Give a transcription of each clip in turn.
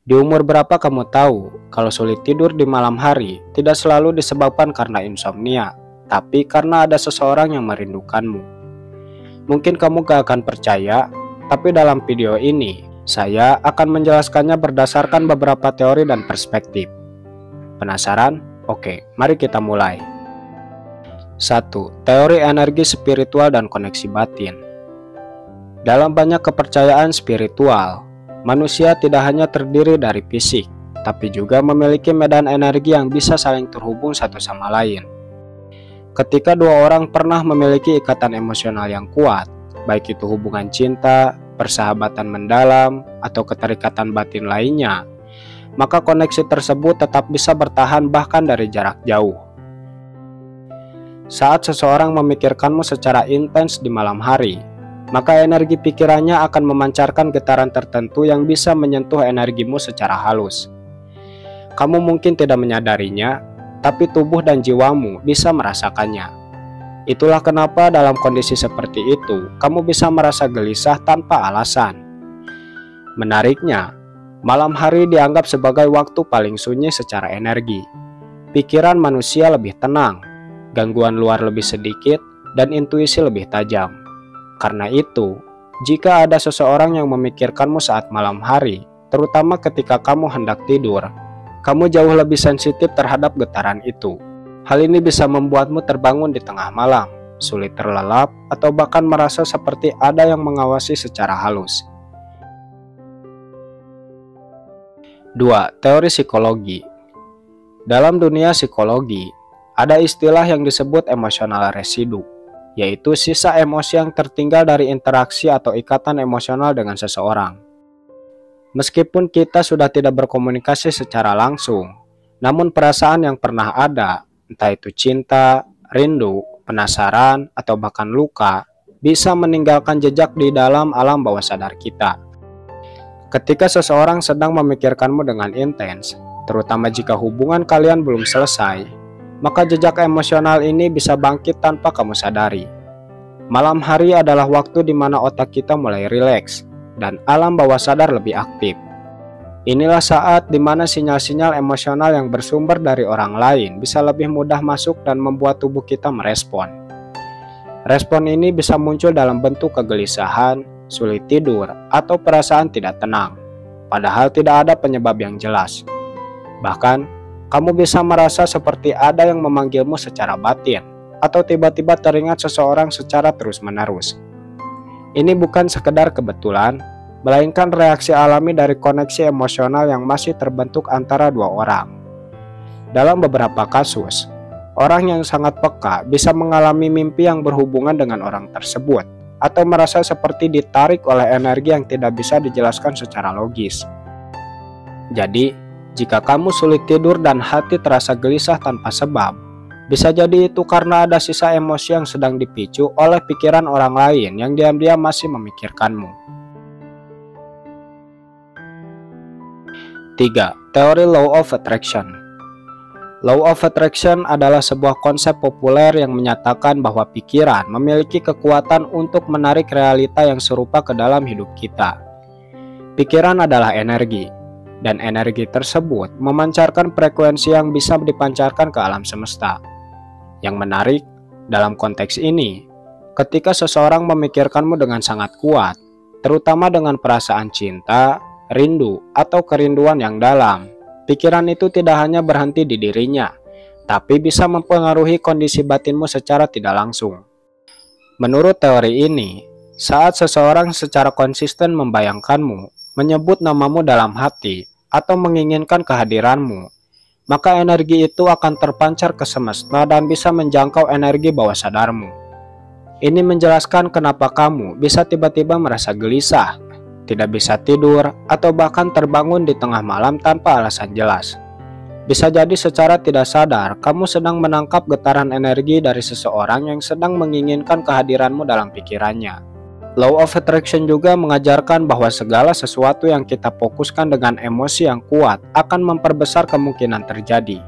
Di umur berapa kamu tahu kalau sulit tidur di malam hari tidak selalu disebabkan karena insomnia, tapi karena ada seseorang yang merindukanmu? Mungkin kamu gak akan percaya, tapi dalam video ini saya akan menjelaskannya berdasarkan beberapa teori dan perspektif. Penasaran? Oke, mari kita mulai. 1. Teori energi spiritual dan koneksi batin. Dalam banyak kepercayaan spiritual, manusia tidak hanya terdiri dari fisik, tapi juga memiliki medan energi yang bisa saling terhubung satu sama lain. Ketika dua orang pernah memiliki ikatan emosional yang kuat, baik itu hubungan cinta, persahabatan mendalam, atau keterikatan batin lainnya, maka koneksi tersebut tetap bisa bertahan bahkan dari jarak jauh. Saat seseorang memikirkanmu secara intens di malam hari, maka energi pikirannya akan memancarkan getaran tertentu yang bisa menyentuh energimu secara halus. Kamu mungkin tidak menyadarinya, tapi tubuh dan jiwamu bisa merasakannya. Itulah kenapa dalam kondisi seperti itu, kamu bisa merasa gelisah tanpa alasan. Menariknya, malam hari dianggap sebagai waktu paling sunyi secara energi. Pikiran manusia lebih tenang, gangguan luar lebih sedikit, dan intuisi lebih tajam. Karena itu, jika ada seseorang yang memikirkanmu saat malam hari, terutama ketika kamu hendak tidur, kamu jauh lebih sensitif terhadap getaran itu. Hal ini bisa membuatmu terbangun di tengah malam, sulit terlelap, atau bahkan merasa seperti ada yang mengawasi secara halus. 2. Teori psikologi. Dalam dunia psikologi, ada istilah yang disebut emosional residu, yaitu sisa emosi yang tertinggal dari interaksi atau ikatan emosional dengan seseorang. Meskipun kita sudah tidak berkomunikasi secara langsung, namun perasaan yang pernah ada, entah itu cinta, rindu, penasaran, atau bahkan luka, bisa meninggalkan jejak di dalam alam bawah sadar kita. Ketika seseorang sedang memikirkanmu dengan intens, terutama jika hubungan kalian belum selesai, maka jejak emosional ini bisa bangkit tanpa kamu sadari. Malam hari adalah waktu di mana otak kita mulai rileks dan alam bawah sadar lebih aktif. Inilah saat di mana sinyal-sinyal emosional yang bersumber dari orang lain bisa lebih mudah masuk dan membuat tubuh kita merespon. Respon ini bisa muncul dalam bentuk kegelisahan, sulit tidur, atau perasaan tidak tenang, padahal tidak ada penyebab yang jelas. Bahkan, kamu bisa merasa seperti ada yang memanggilmu secara batin, atau tiba-tiba teringat seseorang secara terus-menerus. Ini bukan sekedar kebetulan, melainkan reaksi alami dari koneksi emosional yang masih terbentuk antara dua orang. Dalam beberapa kasus, orang yang sangat peka bisa mengalami mimpi yang berhubungan dengan orang tersebut, atau merasa seperti ditarik oleh energi yang tidak bisa dijelaskan secara logis. Jadi, jika kamu sulit tidur dan hati terasa gelisah tanpa sebab, bisa jadi itu karena ada sisa emosi yang sedang dipicu oleh pikiran orang lain yang diam-diam masih memikirkanmu. 3. Teori Law of Attraction. Law of Attraction adalah sebuah konsep populer yang menyatakan bahwa pikiran memiliki kekuatan untuk menarik realita yang serupa ke dalam hidup kita. Pikiran adalah energi, dan energi tersebut memancarkan frekuensi yang bisa dipancarkan ke alam semesta. Yang menarik, dalam konteks ini, ketika seseorang memikirkanmu dengan sangat kuat, terutama dengan perasaan cinta, rindu, atau kerinduan yang dalam, pikiran itu tidak hanya berhenti di dirinya, tapi bisa mempengaruhi kondisi batinmu secara tidak langsung. Menurut teori ini, saat seseorang secara konsisten membayangkanmu, menyebut namamu dalam hati, atau menginginkan kehadiranmu, maka energi itu akan terpancar ke semesta dan bisa menjangkau energi bawah sadarmu. Ini menjelaskan kenapa kamu bisa tiba-tiba merasa gelisah, tidak bisa tidur, atau bahkan terbangun di tengah malam tanpa alasan jelas. Bisa jadi secara tidak sadar, kamu sedang menangkap getaran energi dari seseorang yang sedang menginginkan kehadiranmu dalam pikirannya. Law of Attraction juga mengajarkan bahwa segala sesuatu yang kita fokuskan dengan emosi yang kuat akan memperbesar kemungkinan terjadi.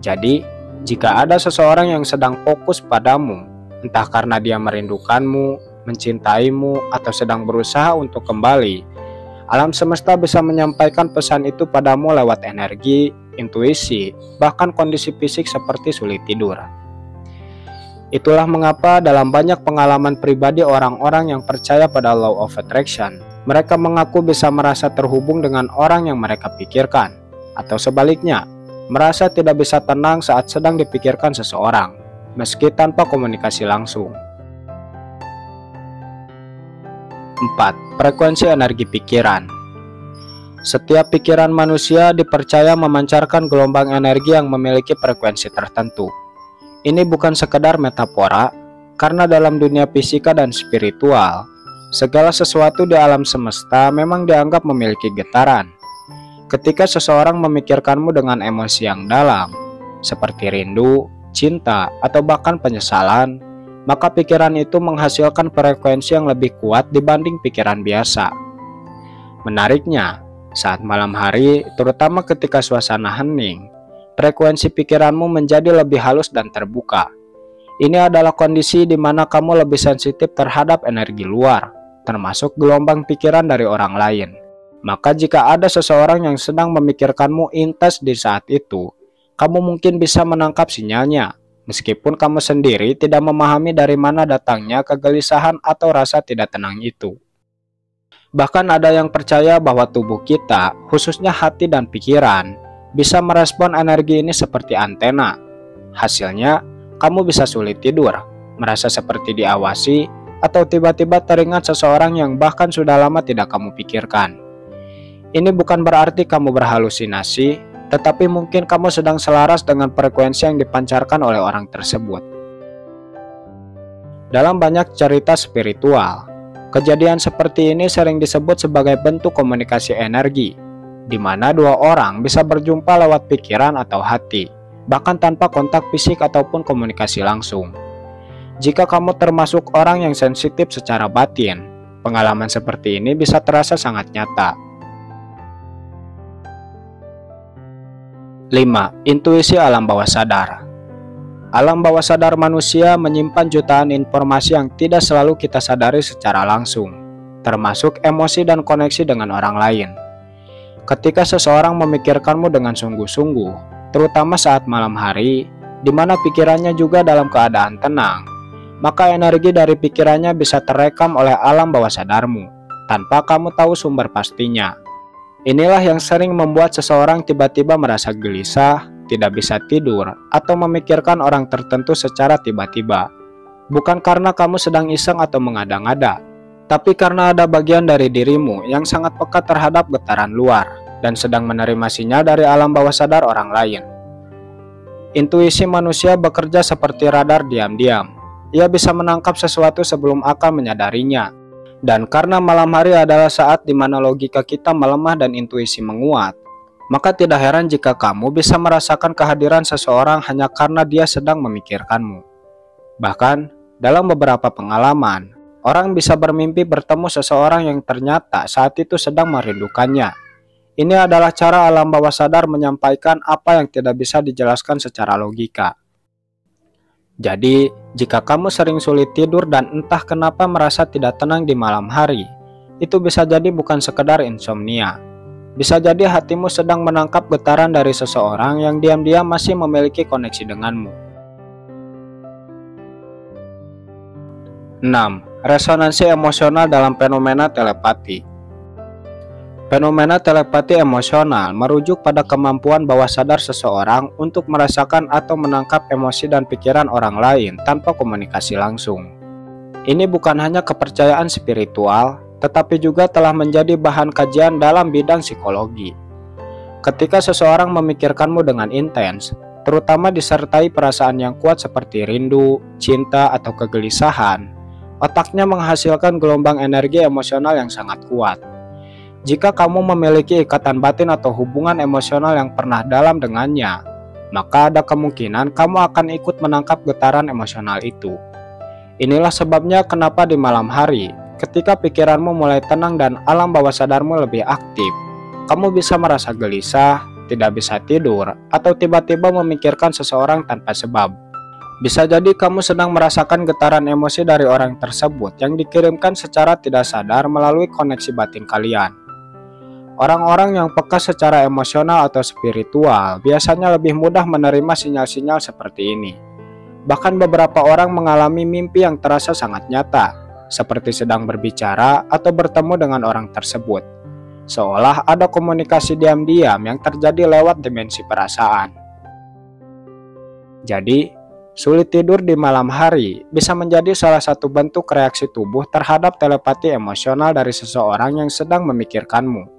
Jadi, jika ada seseorang yang sedang fokus padamu, entah karena dia merindukanmu, mencintaimu, atau sedang berusaha untuk kembali, Alam semesta bisa menyampaikan pesan itu padamu lewat energi, intuisi, bahkan kondisi fisik seperti sulit tidur. Itulah mengapa dalam banyak pengalaman pribadi orang-orang yang percaya pada law of attraction, mereka mengaku bisa merasa terhubung dengan orang yang mereka pikirkan, atau sebaliknya, merasa tidak bisa tenang saat sedang dipikirkan seseorang, meski tanpa komunikasi langsung. 4. Frekuensi energi pikiran. Setiap pikiran manusia dipercaya memancarkan gelombang energi yang memiliki frekuensi tertentu. Ini bukan sekedar metafora, karena dalam dunia fisika dan spiritual, segala sesuatu di alam semesta memang dianggap memiliki getaran. Ketika seseorang memikirkanmu dengan emosi yang dalam, seperti rindu, cinta, atau bahkan penyesalan, maka pikiran itu menghasilkan frekuensi yang lebih kuat dibanding pikiran biasa. Menariknya, saat malam hari, terutama ketika suasana hening, frekuensi pikiranmu menjadi lebih halus dan terbuka. Ini adalah kondisi di mana kamu lebih sensitif terhadap energi luar, termasuk gelombang pikiran dari orang lain. Maka jika ada seseorang yang sedang memikirkanmu intens di saat itu, kamu mungkin bisa menangkap sinyalnya, meskipun kamu sendiri tidak memahami dari mana datangnya kegelisahan atau rasa tidak tenang itu. Bahkan ada yang percaya bahwa tubuh kita, khususnya hati dan pikiran, bisa merespon energi ini seperti antena. Hasilnya, kamu bisa sulit tidur, merasa seperti diawasi, atau tiba-tiba teringat seseorang yang bahkan sudah lama tidak kamu pikirkan. Ini bukan berarti kamu berhalusinasi, tetapi mungkin kamu sedang selaras dengan frekuensi yang dipancarkan oleh orang tersebut. Dalam banyak cerita spiritual, kejadian seperti ini sering disebut sebagai bentuk komunikasi energi, di mana dua orang bisa berjumpa lewat pikiran atau hati, bahkan tanpa kontak fisik ataupun komunikasi langsung. Jika kamu termasuk orang yang sensitif secara batin, pengalaman seperti ini bisa terasa sangat nyata. 5. Intuisi alam bawah sadar. Alam bawah sadar manusia menyimpan jutaan informasi yang tidak selalu kita sadari secara langsung, termasuk emosi dan koneksi dengan orang lain. Ketika seseorang memikirkanmu dengan sungguh-sungguh, terutama saat malam hari, di mana pikirannya juga dalam keadaan tenang, maka energi dari pikirannya bisa terekam oleh alam bawah sadarmu, tanpa kamu tahu sumber pastinya. Inilah yang sering membuat seseorang tiba-tiba merasa gelisah, tidak bisa tidur, atau memikirkan orang tertentu secara tiba-tiba. Bukan karena kamu sedang iseng atau mengada-ngada, tapi karena ada bagian dari dirimu yang sangat peka terhadap getaran luar, dan sedang menerima sinyal dari alam bawah sadar orang lain. Intuisi manusia bekerja seperti radar diam-diam. Ia bisa menangkap sesuatu sebelum akal menyadarinya. Dan karena malam hari adalah saat di mana logika kita melemah dan intuisi menguat, maka tidak heran jika kamu bisa merasakan kehadiran seseorang hanya karena dia sedang memikirkanmu. Bahkan, dalam beberapa pengalaman, orang bisa bermimpi bertemu seseorang yang ternyata saat itu sedang merindukannya. Ini adalah cara alam bawah sadar menyampaikan apa yang tidak bisa dijelaskan secara logika. Jadi, jika kamu sering sulit tidur dan entah kenapa merasa tidak tenang di malam hari, itu bisa jadi bukan sekedar insomnia. Bisa jadi hatimu sedang menangkap getaran dari seseorang yang diam-diam masih memiliki koneksi denganmu. 6. Resonansi emosional dalam fenomena telepati. Fenomena telepati emosional merujuk pada kemampuan bawah sadar seseorang untuk merasakan atau menangkap emosi dan pikiran orang lain tanpa komunikasi langsung. Ini bukan hanya kepercayaan spiritual, tetapi juga telah menjadi bahan kajian dalam bidang psikologi. Ketika seseorang memikirkanmu dengan intens, terutama disertai perasaan yang kuat seperti rindu, cinta, atau kegelisahan, otaknya menghasilkan gelombang energi emosional yang sangat kuat. Jika kamu memiliki ikatan batin atau hubungan emosional yang pernah dalam dengannya, maka ada kemungkinan kamu akan ikut menangkap getaran emosional itu. Inilah sebabnya kenapa di malam hari, ketika pikiranmu mulai tenang dan alam bawah sadarmu lebih aktif, kamu bisa merasa gelisah, tidak bisa tidur, atau tiba-tiba memikirkan seseorang tanpa sebab. Bisa jadi kamu sedang merasakan getaran emosi dari orang tersebut yang dikirimkan secara tidak sadar melalui koneksi batin kalian. Orang-orang yang peka secara emosional atau spiritual biasanya lebih mudah menerima sinyal-sinyal seperti ini. Bahkan beberapa orang mengalami mimpi yang terasa sangat nyata, seperti sedang berbicara atau bertemu dengan orang tersebut, seolah ada komunikasi diam-diam yang terjadi lewat dimensi perasaan. Jadi, sulit tidur di malam hari bisa menjadi salah satu bentuk reaksi tubuh terhadap telepati emosional dari seseorang yang sedang memikirkanmu.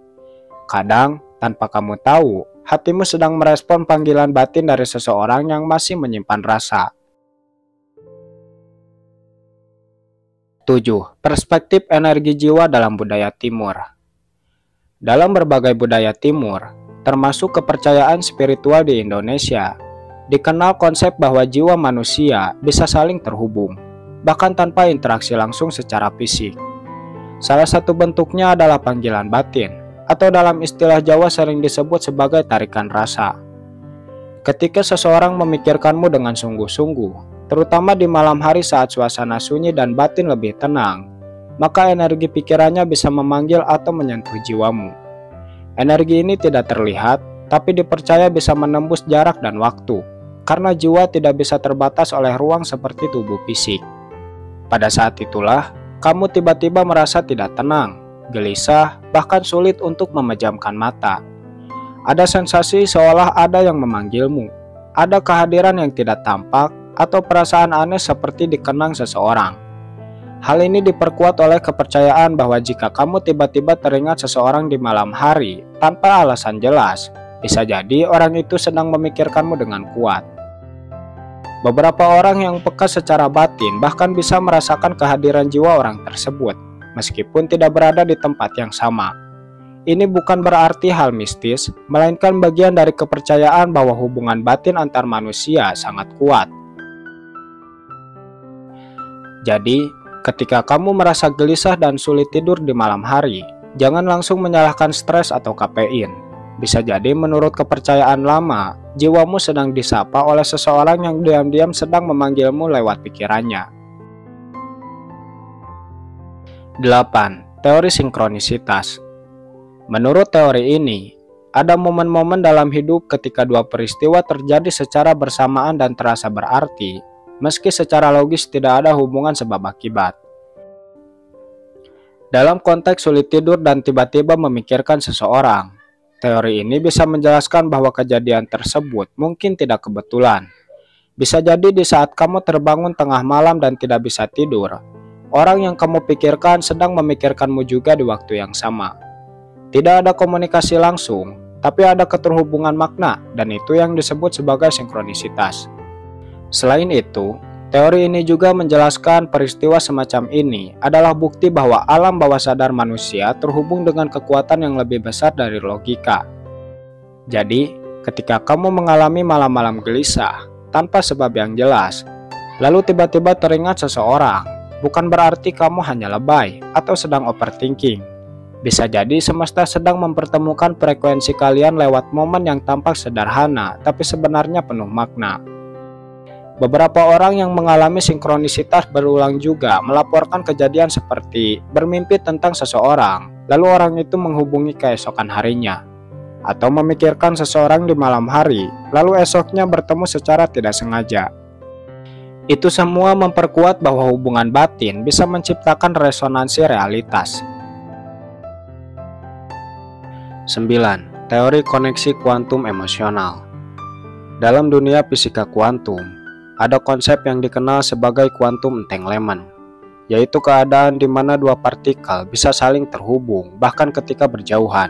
Kadang, tanpa kamu tahu, hatimu sedang merespon panggilan batin dari seseorang yang masih menyimpan rasa. 7. Perspektif energi jiwa dalam budaya Timur. Dalam berbagai budaya Timur, termasuk kepercayaan spiritual di Indonesia, dikenal konsep bahwa jiwa manusia bisa saling terhubung, bahkan tanpa interaksi langsung secara fisik. Salah satu bentuknya adalah panggilan batin, atau dalam istilah Jawa sering disebut sebagai tarikan rasa. Ketika seseorang memikirkanmu dengan sungguh-sungguh, terutama di malam hari saat suasana sunyi dan batin lebih tenang, maka energi pikirannya bisa memanggil atau menyentuh jiwamu. Energi ini tidak terlihat, tapi dipercaya bisa menembus jarak dan waktu, karena jiwa tidak bisa terbatas oleh ruang seperti tubuh fisik. Pada saat itulah, kamu tiba-tiba merasa tidak tenang, gelisah, bahkan sulit untuk memejamkan mata. Ada sensasi seolah ada yang memanggilmu, ada kehadiran yang tidak tampak, atau perasaan aneh seperti dikenang seseorang. Hal ini diperkuat oleh kepercayaan bahwa jika kamu tiba-tiba teringat seseorang di malam hari tanpa alasan jelas, bisa jadi orang itu sedang memikirkanmu dengan kuat. Beberapa orang yang peka secara batin bahkan bisa merasakan kehadiran jiwa orang tersebut, meskipun tidak berada di tempat yang sama. Ini bukan berarti hal mistis, melainkan bagian dari kepercayaan bahwa hubungan batin antar manusia sangat kuat. Jadi, ketika kamu merasa gelisah dan sulit tidur di malam hari, jangan langsung menyalahkan stres atau kafein. Bisa jadi menurut kepercayaan lama, jiwamu sedang disapa oleh seseorang yang diam-diam sedang memanggilmu lewat pikirannya. 8. Teori sinkronisitas. Menurut teori ini, ada momen-momen dalam hidup ketika dua peristiwa terjadi secara bersamaan dan terasa berarti, meski secara logis tidak ada hubungan sebab akibat. Dalam konteks sulit tidur dan tiba-tiba memikirkan seseorang, teori ini bisa menjelaskan bahwa kejadian tersebut mungkin tidak kebetulan. Bisa jadi di saat kamu terbangun tengah malam dan tidak bisa tidur, orang yang kamu pikirkan sedang memikirkanmu juga di waktu yang sama. Tidak ada komunikasi langsung, tapi ada keterhubungan makna, dan itu yang disebut sebagai sinkronisitas. Selain itu, teori ini juga menjelaskan peristiwa semacam ini adalah bukti bahwa alam bawah sadar manusia terhubung dengan kekuatan yang lebih besar dari logika. Jadi, ketika kamu mengalami malam-malam gelisah tanpa sebab yang jelas, lalu tiba-tiba teringat seseorang, bukan berarti kamu hanya lebay atau sedang overthinking. Bisa jadi semesta sedang mempertemukan frekuensi kalian lewat momen yang tampak sederhana, tapi sebenarnya penuh makna. Beberapa orang yang mengalami sinkronisitas berulang juga melaporkan kejadian seperti bermimpi tentang seseorang, lalu orang itu menghubungi keesokan harinya, atau memikirkan seseorang di malam hari, lalu esoknya bertemu secara tidak sengaja. Itu semua memperkuat bahwa hubungan batin bisa menciptakan resonansi realitas. 9. Teori koneksi kuantum emosional. Dalam dunia fisika kuantum, ada konsep yang dikenal sebagai quantum entanglement, yaitu keadaan di mana dua partikel bisa saling terhubung bahkan ketika berjauhan,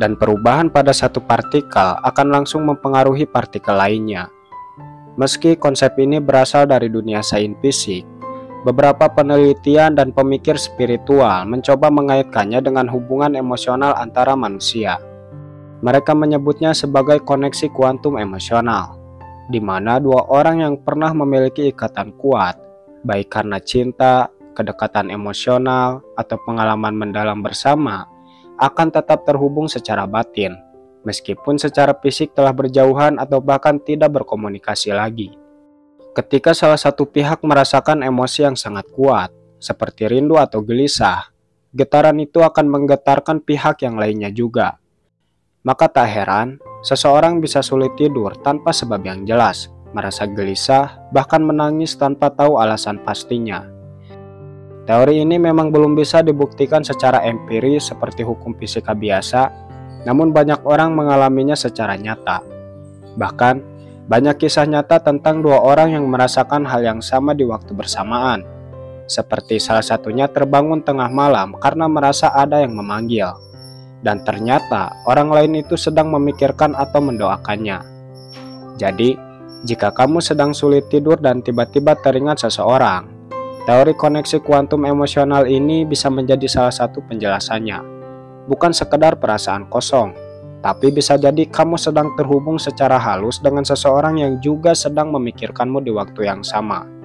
dan perubahan pada satu partikel akan langsung mempengaruhi partikel lainnya. Meski konsep ini berasal dari dunia sains fisik, beberapa penelitian dan pemikir spiritual mencoba mengaitkannya dengan hubungan emosional antara manusia. Mereka menyebutnya sebagai koneksi kuantum emosional, di mana dua orang yang pernah memiliki ikatan kuat, baik karena cinta, kedekatan emosional, atau pengalaman mendalam bersama, akan tetap terhubung secara batin, meskipun secara fisik telah berjauhan atau bahkan tidak berkomunikasi lagi. Ketika salah satu pihak merasakan emosi yang sangat kuat, seperti rindu atau gelisah, getaran itu akan menggetarkan pihak yang lainnya juga. Maka tak heran, seseorang bisa sulit tidur tanpa sebab yang jelas, merasa gelisah, bahkan menangis tanpa tahu alasan pastinya. Teori ini memang belum bisa dibuktikan secara empiris seperti hukum fisika biasa, namun banyak orang mengalaminya secara nyata. Bahkan, banyak kisah nyata tentang dua orang yang merasakan hal yang sama di waktu bersamaan. Seperti salah satunya terbangun tengah malam karena merasa ada yang memanggil. Dan ternyata orang lain itu sedang memikirkan atau mendoakannya. Jadi, jika kamu sedang sulit tidur dan tiba-tiba teringat seseorang, teori koneksi kuantum emosional ini bisa menjadi salah satu penjelasannya. Bukan sekedar perasaan kosong, tapi bisa jadi kamu sedang terhubung secara halus dengan seseorang yang juga sedang memikirkanmu di waktu yang sama.